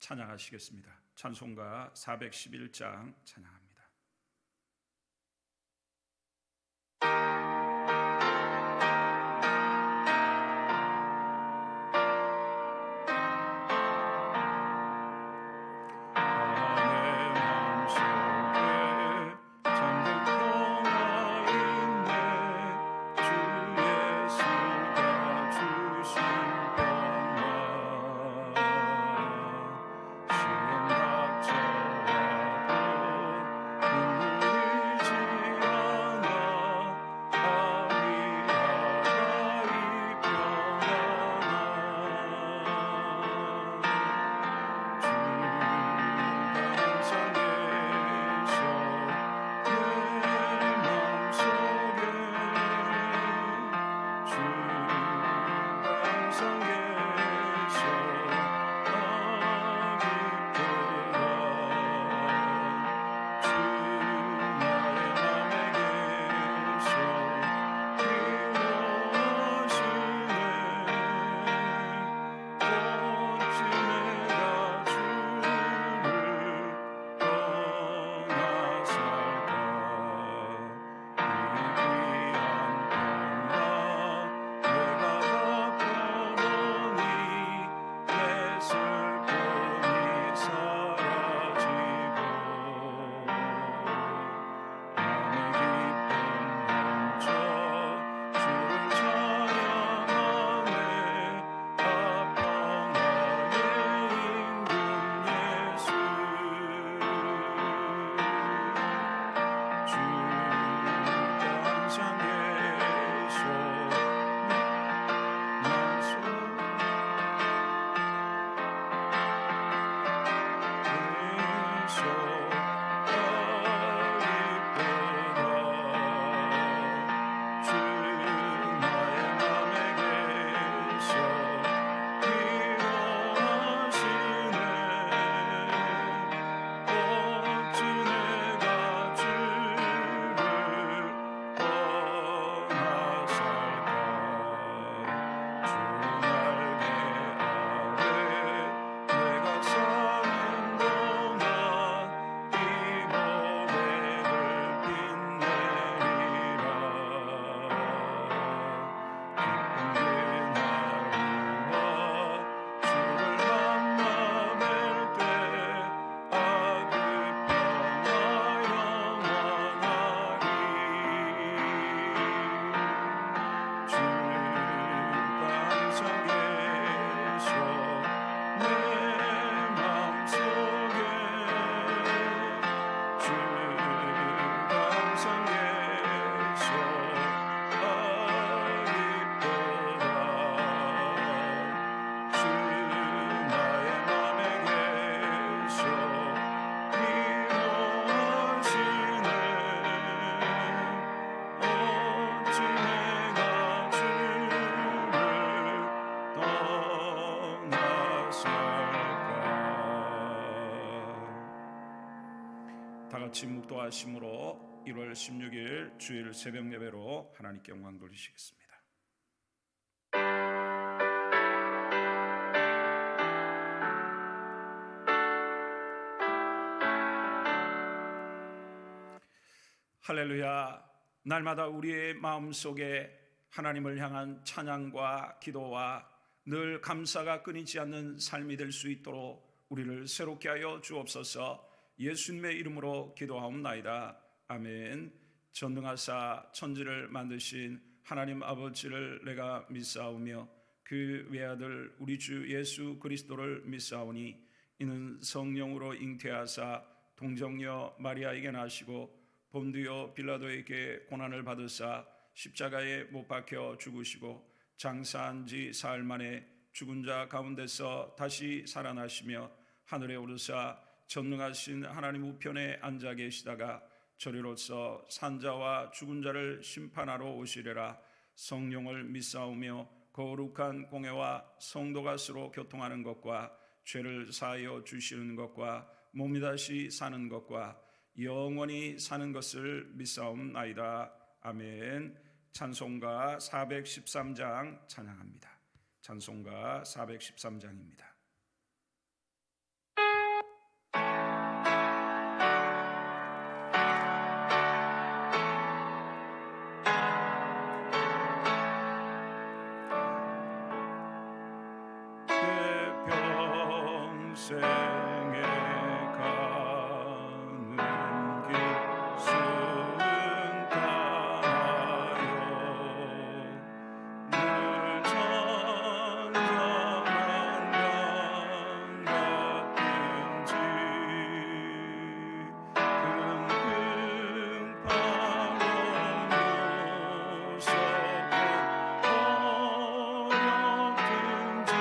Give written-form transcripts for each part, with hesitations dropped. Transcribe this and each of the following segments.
찬양하시겠습니다. 찬송가 411장 찬양합니다. 다같이 묵도하심으로 1월 16일 주일 새벽 예배로 하나님께 영광 돌리시겠습니다. 할렐루야. 날마다 우리의 마음속에 하나님을 향한 찬양과 기도와 늘 감사가 끊이지 않는 삶이 될 수 있도록 우리를 새롭게 하여 주옵소서. 예수님의 이름으로 기도하옵나이다. 아멘. 전능하사 천지를 만드신 하나님 아버지를 내가 믿사오며 그 외아들 우리 주 예수 그리스도를 믿사오니 이는 성령으로 잉태하사 동정녀 마리아에게 나시고 본디오 빌라도에게 고난을 받으사 십자가에 못 박혀 죽으시고 장사한 지 사흘 만에 죽은 자 가운데서 다시 살아나시며 하늘에 오르사 전능하신 하나님 우편에 앉아 계시다가 저리로서 산자와 죽은 자를 심판하러 오시리라. 성령을 믿사오며 거룩한 공회와 성도가 서로 교통하는 것과 죄를 사하여 주시는 것과 몸이 다시 사는 것과 영원히 사는 것을 믿사옵나이다. 아멘. 찬송가 413장 찬양합니다. 찬송가 413장입니다. 생에 가는 길 순탄하여 늘 잔잔한 강 같은지 끙끙 바람 무섭고 어렵든지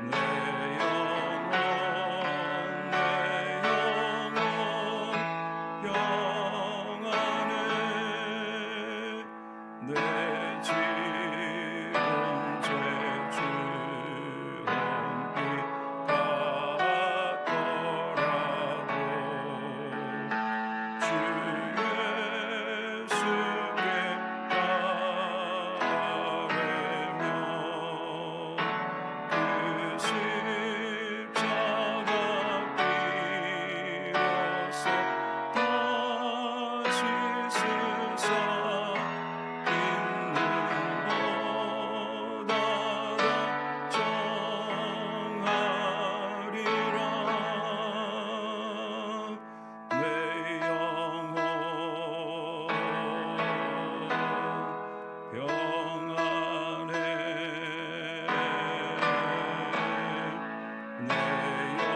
나의 영혼은 늘 편하다. 내 영혼 평안해. 내 영혼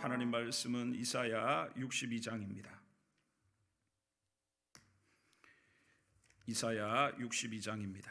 하나님 말씀은 이사야 62장입니다. 이사야 62장입니다.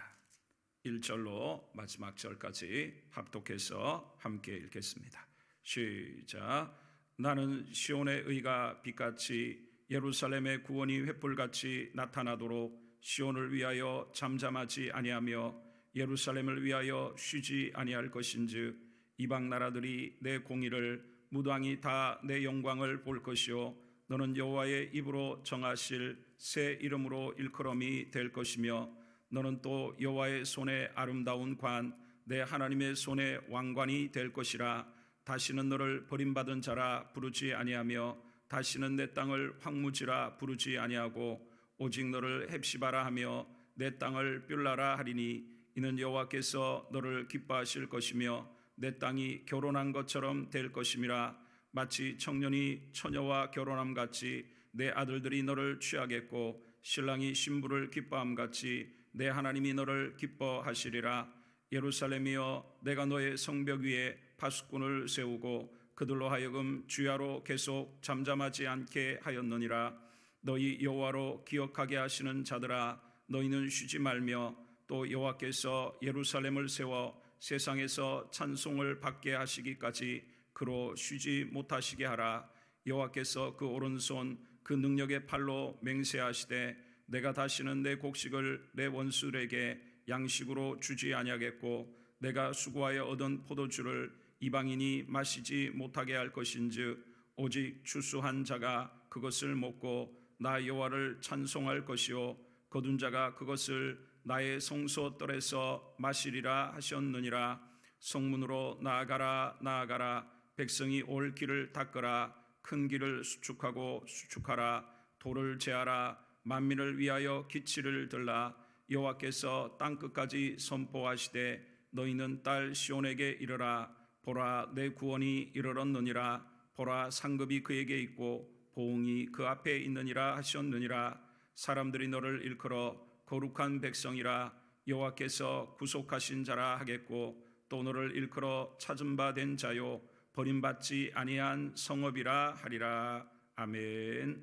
1절로 마지막 절까지 합독해서 함께 읽겠습니다. 시작. 나는 시온의 의가 빛같이 예루살렘의 구원이 횃불같이 나타나도록 시온을 위하여 잠잠하지 아니하며 예루살렘을 위하여 쉬지 아니할 것인즉 이방 나라들이 내 공의를 무당이 다 내 영광을 볼 것이요 너는 여호와의 입으로 정하실 새 이름으로 일컬음이 될 것이며 너는 또 여호와의 손에 아름다운 관 내 하나님의 손에 왕관이 될 것이라. 다시는 너를 버림받은 자라 부르지 아니하며 다시는 내 땅을 황무지라 부르지 아니하고 오직 너를 헵시바라 하며 내 땅을 뷸라라 하리니 이는 여호와께서 너를 기뻐하실 것이며 내 땅이 결혼한 것처럼 될 것임이라. 마치 청년이 처녀와 결혼함 같이 내 아들들이 너를 취하겠고 신랑이 신부를 기뻐함 같이 내 하나님이 너를 기뻐하시리라. 예루살렘이여, 내가 너의 성벽 위에 파수꾼을 세우고 그들로 하여금 주야로 계속 잠잠하지 않게 하였느니라. 너희 여호와로 기억하게 하시는 자들아, 너희는 쉬지 말며 또 여호와께서 예루살렘을 세워 세상에서 찬송을 받게 하시기까지 그로 쉬지 못하시게 하라. 여호와께서 그 오른손 그 능력의 팔로 맹세하시되 내가 다시는 내 곡식을 내 원수들에게 양식으로 주지 아니하겠고 내가 수고하여 얻은 포도주를 이방인이 마시지 못하게 할 것인즉 오직 추수한 자가 그것을 먹고 나 여호와를 찬송할 것이요 거둔 자가 그것을 나의 성소뜰에서 마시리라 하셨느니라. 성문으로 나아가라 나아가라. 백성이 올 길을 닦으라. 큰 길을 수축하고 수축하라. 돌을 제하라. 만민을 위하여 기치를 들라. 여호와께서 땅끝까지 선포하시되 너희는 딸 시온에게 이르라. 보라, 내 구원이 이르렀느니라. 보라, 상급이 그에게 있고 보응이 그 앞에 있느니라 하셨느니라. 사람들이 너를 일컬어 거룩한 백성이라 여호와께서 구속하신 자라 하겠고 또 너를 일컬어 찾은 바 된 자요 버림받지 아니한 성읍이라 하리라. 아멘.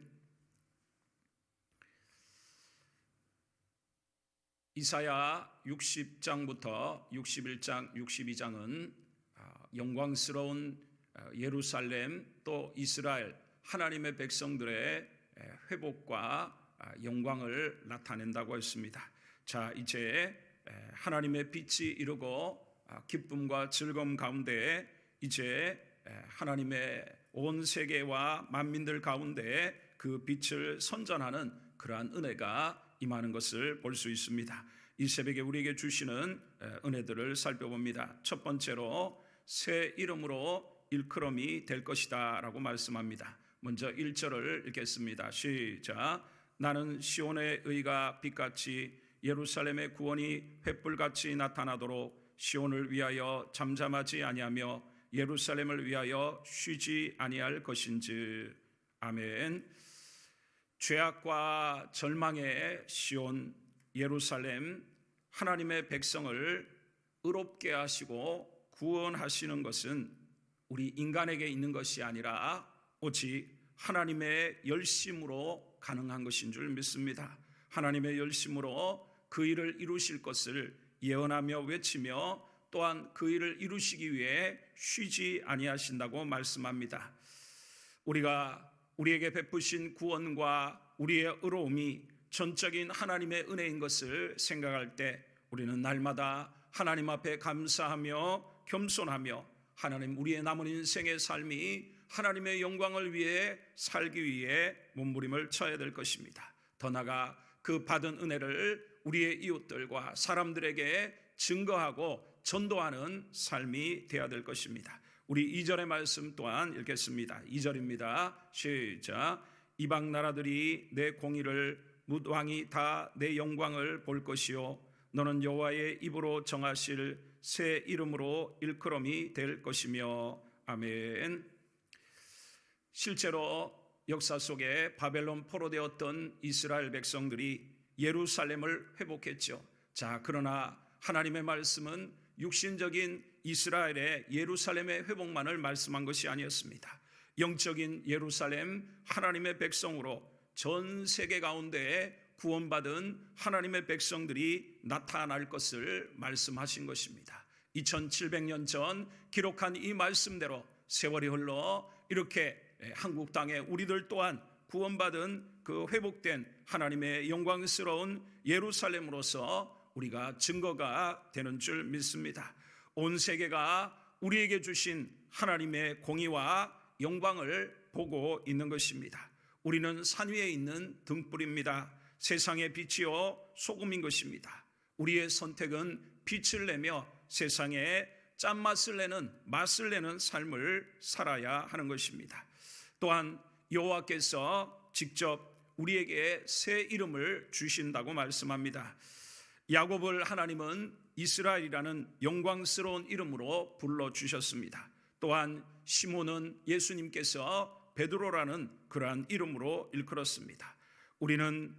이사야 60장부터 61장, 62장은 영광스러운 예루살렘 또 이스라엘 하나님의 백성들의 회복과 영광을 나타낸다고 했습니다. 자, 이제 하나님의 빛이 이르고 기쁨과 즐거움 가운데 이제 하나님의 온 세계와 만민들 가운데 그 빛을 선전하는 그러한 은혜가 임하는 것을 볼 수 있습니다. 이 새벽에 우리에게 주시는 은혜들을 살펴봅니다. 첫 번째로 새 이름으로 일컬음이 될 것이다 라고 말씀합니다. 먼저 1절을 읽겠습니다. 시작. 나는 시온의 의가 빛같이 예루살렘의 구원이 횃불같이 나타나도록 시온을 위하여 잠잠하지 아니하며 예루살렘을 위하여 쉬지 아니할 것인지. 아멘. 죄악과 절망의 시온 예루살렘 하나님의 백성을 의롭게 하시고 구원하시는 것은 우리 인간에게 있는 것이 아니라 오직 하나님의 열심으로 가능한 것인 줄 믿습니다. 하나님의 열심으로 그 일을 이루실 것을 예언하며 외치며 또한 그 일을 이루시기 위해 쉬지 아니하신다고 말씀합니다. 우리가 우리에게 베푸신 구원과 우리의 의로움이 전적인 하나님의 은혜인 것을 생각할 때 우리는 날마다 하나님 앞에 감사하며 겸손하며 하나님 우리의 남은 인생의 삶이 하나님의 영광을 위해 살기 위해 몸부림을 쳐야 될 것입니다. 더 나아가 그 받은 은혜를 우리의 이웃들과 사람들에게 증거하고 전도하는 삶이 되어야 될 것입니다. 우리 2절의 말씀 또한 읽겠습니다. 2절입니다. 시작. 이방 나라들이 내 공의를 뭇 왕이 다 내 영광을 볼 것이요 너는 여호와의 입으로 정하실 새 이름으로 일컬음이 될 것이며. 아멘. 실제로 역사 속에 바벨론 포로되었던 이스라엘 백성들이 예루살렘을 회복했죠. 자, 그러나 하나님의 말씀은 육신적인 이스라엘의 예루살렘의 회복만을 말씀한 것이 아니었습니다. 영적인 예루살렘 하나님의 백성으로 전 세계 가운데에 구원받은 하나님의 백성들이 나타날 것을 말씀하신 것입니다. 2700년 전 기록한 이 말씀대로 세월이 흘러 이렇게 한국 땅에 우리들 또한 구원받은 그 회복된 하나님의 영광스러운 예루살렘으로서 우리가 증거가 되는 줄 믿습니다. 온 세계가 우리에게 주신 하나님의 공의와 영광을 보고 있는 것입니다. 우리는 산 위에 있는 등불입니다. 세상의 빛이요 소금인 것입니다. 우리의 선택은 빛을 내며 세상에 짠맛을 내는 맛을 내는 삶을 살아야 하는 것입니다. 또한 여호와께서 직접 우리에게 새 이름을 주신다고 말씀합니다. 야곱을 하나님은 이스라엘이라는 영광스러운 이름으로 불러주셨습니다. 또한 시몬은 예수님께서 베드로라는 그러한 이름으로 일컬었습니다. 우리는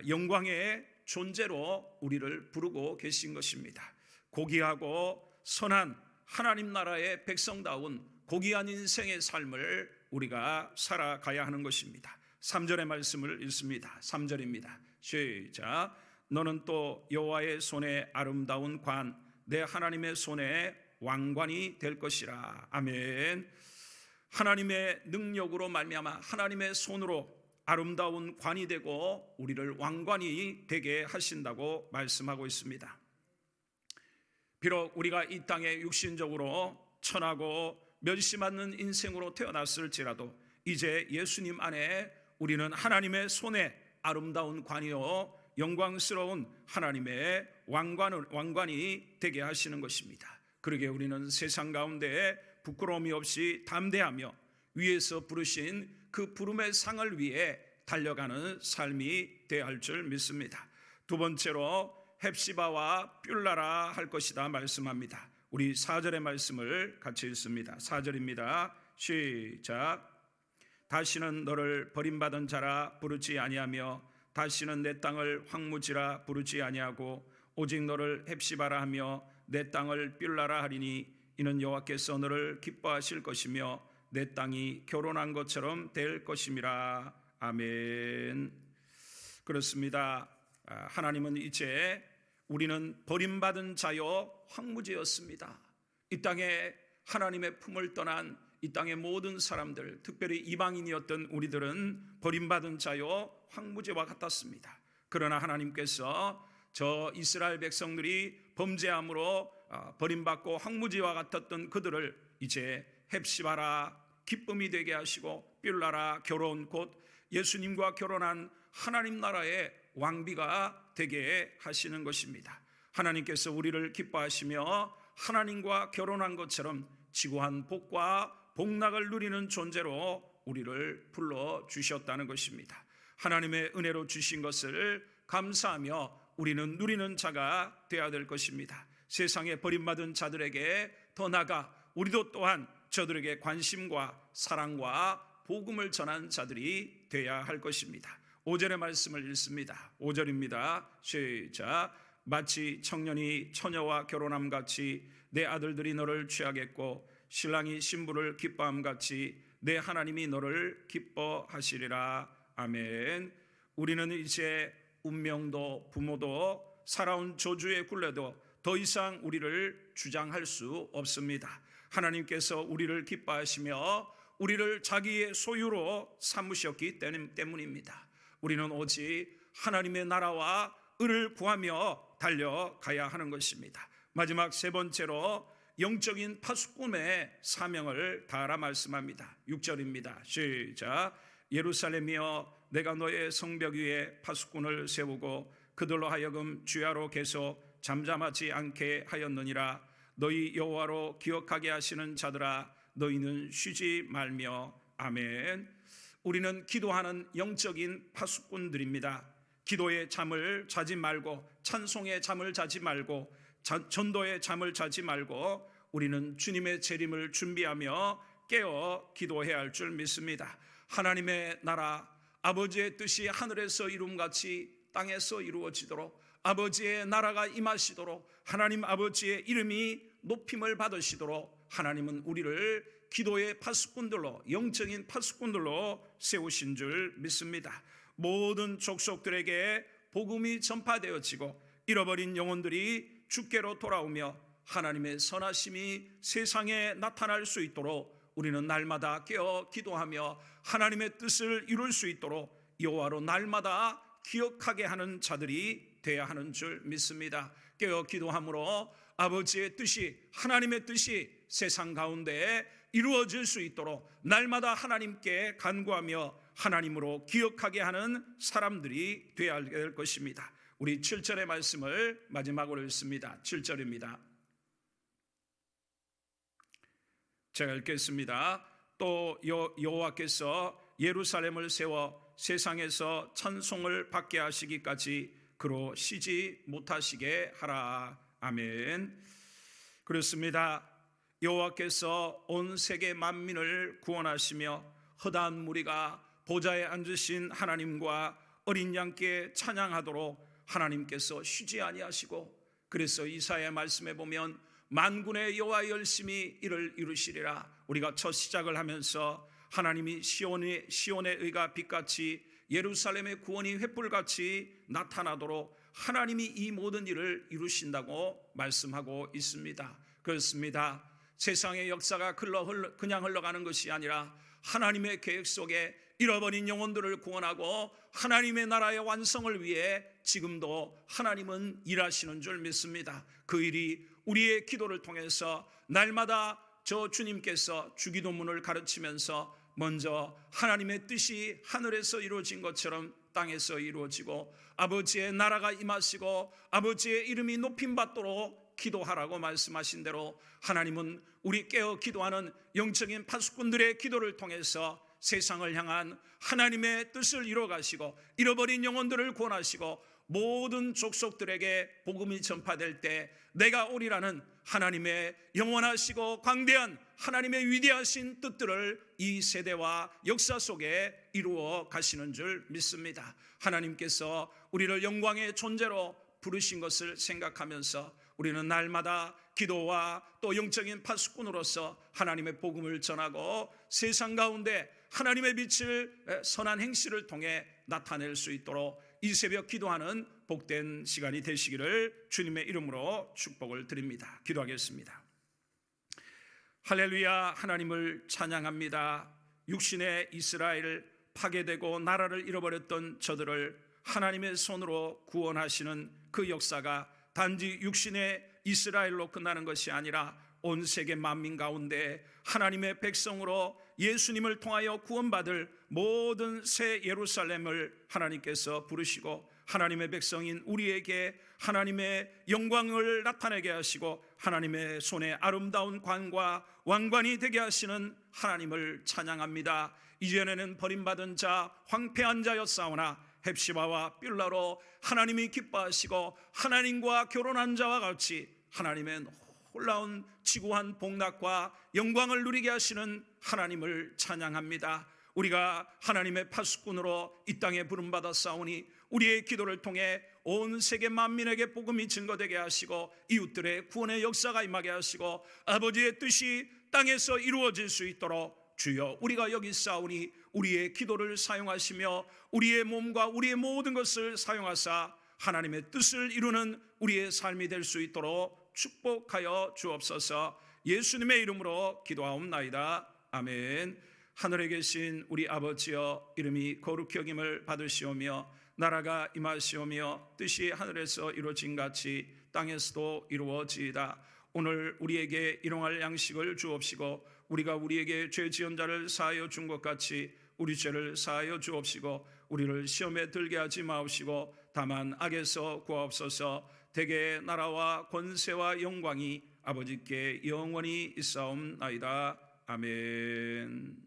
영광의 존재로 우리를 부르고 계신 것입니다. 고귀하고 선한 하나님 나라의 백성다운 고귀한 인생의 삶을 우리가 살아가야 하는 것입니다. 3절의 말씀을 읽습니다. 3절입니다. 시작. 너는 또 여호와의 손에 아름다운 관, 내 하나님의 손에 왕관이 될 것이라. 아멘. 하나님의 능력으로 말미암아 하나님의 손으로 아름다운 관이 되고 우리를 왕관이 되게 하신다고 말씀하고 있습니다. 비록 우리가 이 땅에 육신적으로 천하고 멸시받는 인생으로 태어났을지라도 이제 예수님 안에 우리는 하나님의 손에 아름다운 관이요 영광스러운 하나님의 왕관이 되게 하시는 것입니다. 그러게 우리는 세상 가운데 부끄러움이 없이 담대하며 위에서 부르신 그 부름의 상을 위해 달려가는 삶이 되어야 할 줄 믿습니다. 두 번째로 헵시바와 뷸라라 할 것이다 말씀합니다. 우리 4절의 말씀을 같이 읽습니다. 4절입니다. 시작. 다시는 너를 버림받은 자라 부르지 아니하며 다시는 내 땅을 황무지라 부르지 아니하고 오직 너를 헵시바라 하며 내 땅을 뷸라라 하리니 이는 여호와께서 너를 기뻐하실 것이며 내 땅이 결혼한 것처럼 될 것임이라. 아멘. 그렇습니다. 하나님은 이제 우리는 버림받은 자요 황무지였습니다. 이 땅에 하나님의 품을 떠난 이 땅의 모든 사람들, 특별히 이방인이었던 우리들은 버림받은 자요 황무지와 같았습니다. 그러나 하나님께서 저 이스라엘 백성들이 범죄함으로 버림받고 황무지와 같았던 그들을 이제 헵시바라 기쁨이 되게 하시고 뷸라라 결혼 곧 예수님과 결혼한 하나님 나라의 왕비가 되게 하시는 것입니다. 하나님께서 우리를 기뻐하시며 하나님과 결혼한 것처럼 지구한 복과 복락을 누리는 존재로 우리를 불러주셨다는 것입니다. 하나님의 은혜로 주신 것을 감사하며 우리는 누리는 자가 되어야 될 것입니다. 세상에 버림받은 자들에게 더 나아가 우리도 또한 저들에게 관심과 사랑과 복음을 전한 자들이 되어야 할 것입니다. 5절의 말씀을 읽습니다. 5절입니다. 시작. 마치 청년이 처녀와 결혼함같이 내 아들들이 너를 취하겠고 신랑이 신부를 기뻐함같이 내 하나님이 너를 기뻐하시리라. 아멘. 우리는 이제 운명도 부모도 살아온 저주의 굴레도 더 이상 우리를 주장할 수 없습니다. 하나님께서 우리를 기뻐하시며 우리를 자기의 소유로 삼으셨기 때문입니다. 우리는 오직 하나님의 나라와 의를 구하며 달려가야 하는 것입니다. 마지막 세 번째로 영적인 파수꾼의 사명을 다하라 말씀합니다. 6절입니다. 시작. 예루살렘이여 내가 너의 성벽 위에 파수꾼을 세우고 그들로 하여금 주야로 계속 잠잠하지 않게 하였느니라. 너희 여호와로 기억하게 하시는 자들아 너희는 쉬지 말며. 아멘. 우리는 기도하는 영적인 파수꾼들입니다. 기도의 잠을 자지 말고 찬송의 잠을 자지 말고 전도의 잠을 자지 말고 우리는 주님의 재림을 준비하며 깨어 기도해야 할 줄 믿습니다. 하나님의 나라 아버지의 뜻이 하늘에서 이룸같이 땅에서 이루어지도록 아버지의 나라가 임하시도록 하나님 아버지의 이름이 높임을 받으시도록 하나님은 우리를 기도의 파수꾼들로 영적인 파수꾼들로 세우신 줄 믿습니다. 모든 족속들에게 복음이 전파되어지고 잃어버린 영혼들이 주께로 돌아오며 하나님의 선하심이 세상에 나타날 수 있도록 우리는 날마다 깨어 기도하며 하나님의 뜻을 이룰 수 있도록 여호와로 날마다 기억하게 하는 자들이 되어야 하는 줄 믿습니다. 깨어 기도함으로 아버지의 뜻이 하나님의 뜻이 세상 가운데 이루어질 수 있도록 날마다 하나님께 간구하며 하나님으로 기억하게 하는 사람들이 되어야 될 것입니다. 우리 7절의 말씀을 마지막으로 읽습니다. 7절입니다. 제가 읽겠습니다. 또 여호와께서 예루살렘을 세워 세상에서 찬송을 받게 하시기까지 그로 쉬지 못하시게 하라. 아멘. 그렇습니다. 여호와께서 온 세계 만민을 구원하시며 허다한 무리가 보좌에 앉으신 하나님과 어린 양께 찬양하도록 하나님께서 쉬지 아니하시고, 그래서 이사야 말씀에 보면 만군의 여호와 열심히 이를 이루시리라. 우리가 첫 시작을 하면서 하나님이 시온의 의가 빛같이 예루살렘의 구원이 횃불같이 나타나도록 하나님이 이 모든 일을 이루신다고 말씀하고 있습니다. 그렇습니다. 세상의 역사가 그냥 흘러가는 것이 아니라 하나님의 계획 속에 잃어버린 영혼들을 구원하고 하나님의 나라의 완성을 위해 지금도 하나님은 일하시는 줄 믿습니다. 그 일이 우리의 기도를 통해서 날마다 저 주님께서 주기도문을 가르치면서 먼저 하나님의 뜻이 하늘에서 이루어진 것처럼 땅에서 이루어지고 아버지의 나라가 임하시고 아버지의 이름이 높임받도록 기도하라고 말씀하신 대로 하나님은 우리 깨어 기도하는 영적인 파수꾼들의 기도를 통해서 세상을 향한 하나님의 뜻을 이루어가시고 잃어버린 영혼들을 구원하시고 모든 족속들에게 복음이 전파될 때 내가 오리라는 하나님의 영원하시고 광대한 하나님의 위대하신 뜻들을 이 세대와 역사 속에 이루어 가시는 줄 믿습니다. 하나님께서 우리를 영광의 존재로 부르신 것을 생각하면서 우리는 날마다 기도와 또 영적인 파수꾼으로서 하나님의 복음을 전하고 세상 가운데 하나님의 빛을 선한 행실을 통해 나타낼 수 있도록 이 새벽 기도하는 복된 시간이 되시기를 주님의 이름으로 축복을 드립니다. 기도하겠습니다. 할렐루야. 하나님을 찬양합니다. 육신의 이스라엘 파괴되고 나라를 잃어버렸던 저들을 하나님의 손으로 구원하시는 그 역사가 단지 육신의 이스라엘로 끝나는 것이 아니라 온 세계 만민 가운데 하나님의 백성으로 예수님을 통하여 구원받을 모든 새 예루살렘을 하나님께서 부르시고 하나님의 백성인 우리에게 하나님의 영광을 나타내게 하시고 하나님의 손에 아름다운 관과 왕관이 되게 하시는 하나님을 찬양합니다. 이전에는 버림받은 자 황폐한 자였사오나 헵시바와 빌라로 하나님이 기뻐하시고 하나님과 결혼한 자와 같이 하나님의 놀라운 지구한 복락과 영광을 누리게 하시는 하나님을 찬양합니다. 우리가 하나님의 파수꾼으로 이 땅에 부름받았사오니 우리의 기도를 통해 온 세계 만민에게 복음이 증거되게 하시고 이웃들의 구원의 역사가 임하게 하시고 아버지의 뜻이 땅에서 이루어질 수 있도록 주여 우리가 여기 있사오니 우리의 기도를 사용하시며 우리의 몸과 우리의 모든 것을 사용하사 하나님의 뜻을 이루는 우리의 삶이 될 수 있도록 축복하여 주옵소서. 예수님의 이름으로 기도하옵나이다. 아멘. 하늘에 계신 우리 아버지여, 이름이 거룩히 여김을 받으시오며 나라가 임하시오며 뜻이 하늘에서 이루어진 같이 땅에서도 이루어지이다. 오늘 우리에게 일용할 양식을 주옵시고 우리가 우리에게 죄 지은 자를 사하여 준 것 같이 우리 죄를 사하여 주옵시고 우리를 시험에 들게 하지 마옵시고 다만 악에서 구하옵소서. 대개 나라와 권세와 영광이 아버지께 영원히 있사옵나이다. 아멘.